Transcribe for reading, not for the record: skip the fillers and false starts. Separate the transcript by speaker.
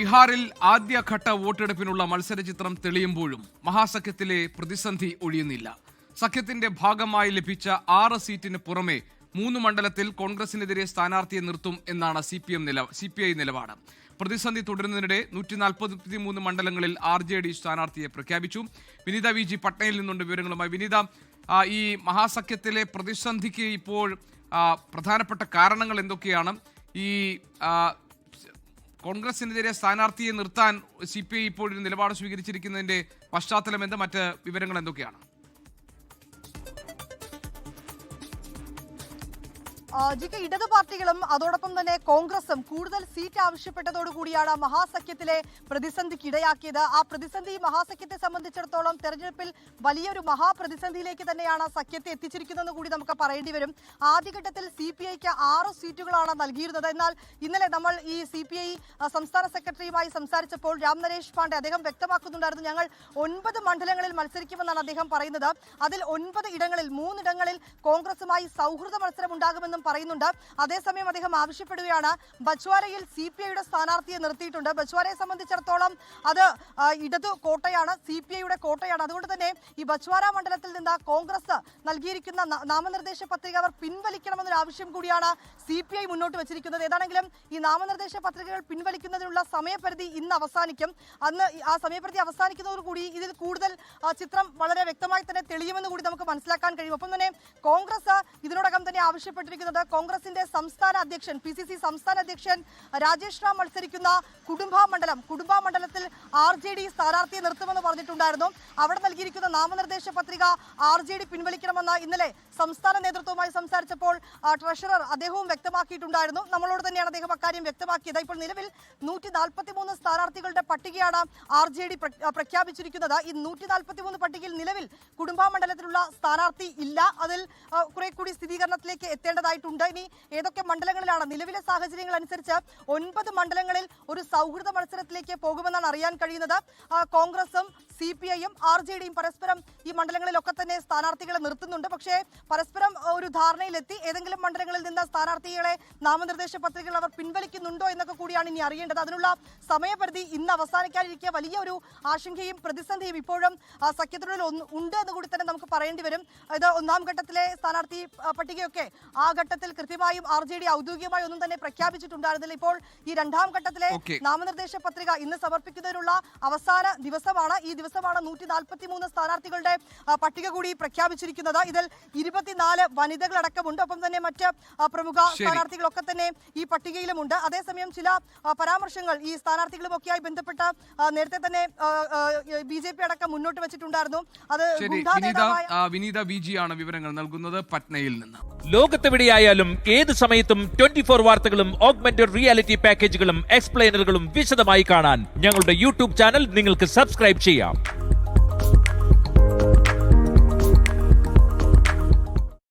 Speaker 1: ബീഹാറിൽ ആദ്യഘട്ട വോട്ടെടുപ്പിനുള്ള മത്സരചിത്രം തെളിയുമ്പോഴും മഹാസഖ്യത്തിലെ പ്രതിസന്ധി ഒഴിയുന്നില്ല. സഖ്യത്തിന്റെ ഭാഗമായി ലഭിച്ച 6 സീറ്റിന് പുറമെ 3 മണ്ഡലത്തിൽ കോൺഗ്രസിനെതിരെ സ്ഥാനാർത്ഥിയെ നിർത്തും എന്നാണ് CPI നിലപാട്. പ്രതിസന്ധി തുടരുന്നതിനിടെ 143 മണ്ഡലങ്ങളിൽ RJD സ്ഥാനാർത്ഥിയെ പ്രഖ്യാപിച്ചു. വിനീത VG പട്നയിൽ നിന്നുണ്ട് വിവരങ്ങളുമായി. വിനീത, ഈ മഹാസഖ്യത്തിലെ പ്രതിസന്ധിക്ക് ഇപ്പോൾ പ്രധാനപ്പെട്ട കാരണങ്ങൾ എന്തൊക്കെയാണ്? ഈ കോൺഗ്രസിനെതിരെ സ്ഥാനാർത്ഥിയെ നിർത്താൻ CPI ഇപ്പോൾ ഒരു നിലപാട് സ്വീകരിച്ചിരിക്കുന്നതിന്റെ പശ്ചാത്തലം എന്ത്, മറ്റ് വിവരങ്ങൾ എന്തൊക്കെയാണ്?
Speaker 2: ഇടതു പാർട്ടികളും അതോടൊപ്പം തന്നെ കോൺഗ്രസും കൂടുതൽ സീറ്റ് ആവശ്യപ്പെട്ടതോടുകൂടിയാണ് മഹാസഖ്യത്തിലെ പ്രതിസന്ധിക്ക് ഇടയാക്കിയത്. ആ പ്രതിസന്ധി മഹാസഖ്യത്തെ സംബന്ധിച്ചിടത്തോളം തെരഞ്ഞെടുപ്പിൽ വലിയൊരു മഹാപ്രതിസന്ധിയിലേക്ക് തന്നെയാണ് സഖ്യത്തെ എത്തിച്ചിരിക്കുന്നതെന്ന് കൂടി നമുക്ക് പറയേണ്ടി വരും. ആദ്യഘട്ടത്തിൽ CPIക്ക് 6 സീറ്റുകളാണ് നൽകിയിരുന്നത്. എന്നാൽ ഇന്നലെ നമ്മൾ ഈ CPI സംസ്ഥാന സെക്രട്ടറിയുമായി സംസാരിച്ചപ്പോൾ രാംനരേഷ് പാണ്ഡെ അദ്ദേഹം വ്യക്തമാക്കുന്നുണ്ടായിരുന്നു, ഞങ്ങൾ 9 മണ്ഡലങ്ങളിൽ മത്സരിക്കുമെന്നാണ് അദ്ദേഹം പറയുന്നത്. അതിൽ 9 ഇടങ്ങളിൽ 3 ഇടങ്ങളിൽ കോൺഗ്രസുമായി സൗഹൃദ മത്സരം ഉണ്ടാകുമെന്നും പറയുന്നുണ്ട്. അതേസമയം അദ്ദേഹം ആവശ്യപ്പെടുകയാണ്, ബച്വാരയിൽ CPIയുടെ സ്ഥാനാർത്ഥിയെ നിർത്തിയിട്ടുണ്ട്. ബച്വാരയെ സംബന്ധിച്ചിടത്തോളം അത് ഇടതു കോട്ടയാണ്, CPIയുടെ കോട്ടയാണ്. അതുകൊണ്ട് തന്നെ ഈ ബച്വാര മണ്ഡലത്തിൽ നിന്ന് കോൺഗ്രസ് നൽകിയിരിക്കുന്ന നാമനിർദ്ദേശ പത്രിക അവർ പിൻവലിക്കണമെന്നൊരു ആവശ്യം കൂടിയാണ് CPI മുന്നോട്ട് വെച്ചിരിക്കുന്നത്. ഏതാണെങ്കിലും ഈ നാമനിർദ്ദേശ പത്രികകൾ പിൻവലിക്കുന്നതിനുള്ള സമയപരിധി ഇന്ന് അവസാനിക്കും. അന്ന് ആ സമയപരിധി അവസാനിക്കുന്നതോടുകൂടി ഇതിൽ കൂടുതൽ ചിത്രം വളരെ വ്യക്തമായി തന്നെ തെളിയുമെന്ന് കൂടി നമുക്ക് മനസ്സിലാക്കാൻ കഴിയും. ഒപ്പം തന്നെ കോൺഗ്രസ് ഇതിനോടകം തന്നെ ആവശ്യപ്പെട്ടിരിക്കുന്നത്, കോൺഗ്രസിന്റെ സംസ്ഥാന അധ്യക്ഷൻ PCC സംസ്ഥാന അധ്യക്ഷൻ രാജേഷ് റാം മത്സരിക്കുന്ന കുടുംബ മണ്ഡലത്തിൽ RJD സ്ഥാനാർത്ഥിയെ നിർത്തുമെന്ന് പറഞ്ഞിട്ടുണ്ടായിരുന്നു. അവിടെ നൽകിയിരിക്കുന്ന നാമനിർദ്ദേശ പത്രിക RJD പിൻവലിക്കണമെന്ന് ഇന്നലെ സംസ്ഥാന നേതൃത്വവുമായി സംസാരിച്ചപ്പോൾ ട്രഷറർ അദ്ദേഹവും വ്യക്തമാക്കിയിട്ടുണ്ടായിരുന്നു. നമ്മളോട് തന്നെയാണ് അദ്ദേഹം അക്കാര്യം വ്യക്തമാക്കിയത്. ഇപ്പോൾ നിലവിൽ 143 സ്ഥാനാർത്ഥികളുടെ പട്ടികയാണ് RJD പ്രഖ്യാപിച്ചിരിക്കുന്നത്. ഈ 143 പട്ടികയിൽ നിലവിൽ കുടുംബ മണ്ഡലത്തിലുള്ള സ്ഥാനാർത്ഥി ഇല്ല. അതിൽ കുറെ കൂടി സ്ഥിരീകരണത്തിലേക്ക് എത്തേണ്ടതായിട്ടുണ്ട്. ഇനി ഏതൊക്കെ മണ്ഡലങ്ങളിലാണ്? നിലവിലെ സാഹചര്യങ്ങൾ അനുസരിച്ച് 9 മണ്ഡലങ്ങളിൽ ഒരു സൗഹൃദ മത്സരത്തിലേക്ക് പോകുമെന്നാണ് അറിയാൻ കഴിയുന്നത്. കോൺഗ്രസും CPIയും RJDയും പരസ്പരം ഈ മണ്ഡലങ്ങളിലൊക്കെ തന്നെ സ്ഥാനാർത്ഥികളെ നിർത്തുന്നുണ്ട്. പക്ഷേ പരസ്പരം ഒരു ധാരണയിലെത്തി ഏതെങ്കിലും മണ്ഡലങ്ങളിൽ നിന്ന് സ്ഥാനാർത്ഥികളെ നാമനിർദ്ദേശ പത്രികകൾ അവർ പിൻവലിക്കുന്നുണ്ടോ എന്നൊക്കെ കൂടിയാണ് ഇനി അറിയേണ്ടത്. അതിനുള്ള സമയപരിധി ഇന്ന് അവസാനിക്കാനിരിക്കെ വലിയ ഒരു ആശങ്കയും പ്രതിസന്ധിയും ഇപ്പോഴും സഖ്യത്തിനുള്ളിൽ ഉണ്ട് എന്ന് കൂടി തന്നെ നമുക്ക് പറയേണ്ടി വരും. ഇത് 1ാം ഘട്ടത്തിലെ സ്ഥാനാർത്ഥി പട്ടികയൊക്കെ ആ ഘട്ടത്തിൽ കൃത്യമായും RJD ഔദ്യോഗികമായി ഒന്നും തന്നെ പ്രഖ്യാപിച്ചിട്ടുണ്ടായിരുന്നില്ല. ഇപ്പോൾ ഈ 2ാം ഘട്ടത്തിലെ നാമനിർദ്ദേശ പത്രിക ഇന്ന് സമർപ്പിക്കുന്നതിനുള്ള അവസാന ദിവസമാണ്. ഈ ദിവസമാണ് 143 സ്ഥാനാർത്ഥികളുടെ പട്ടിക കൂടി പ്രഖ്യാപിച്ചിരിക്കുന്നത്. ഇതിൽ 24 വനിതകളടക്കമുണ്ട്. ഒപ്പം തന്നെ മറ്റ് പ്രമുഖ സ്ഥാനാർത്ഥികളൊക്കെ തന്നെ ഈ പട്ടികയിലുമുണ്ട്. അതേസമയം ചില പരാമർശങ്ങൾ ഈ സ്ഥാനാർത്ഥികളുമൊക്കെയായി ബന്ധപ്പെട്ട് നേരത്തെ തന്നെ BJP അടക്കം മുന്നോട്ട് വെച്ചിട്ടുണ്ടായിരുന്നു. അത്
Speaker 1: വിനീത VG ആണ് വിവരങ്ങൾ നൽകുന്നത് പട്നയിൽ നിന്ന്.
Speaker 3: ലോകത്തെവിടെയായാലും ഏത് സമയത്തും 24 വാർത്തകളും ഓഗ്മെന്റഡ് റിയാലിറ്റി പാക്കേജുകളും എക്സ്പ്ലെയിനറുകളും വിശദമായി കാണാൻ ഞങ്ങളുടെ YouTube ചാനൽ നിങ്ങൾക്ക് സബ്സ്ക്രൈബ് ചെയ്യാം.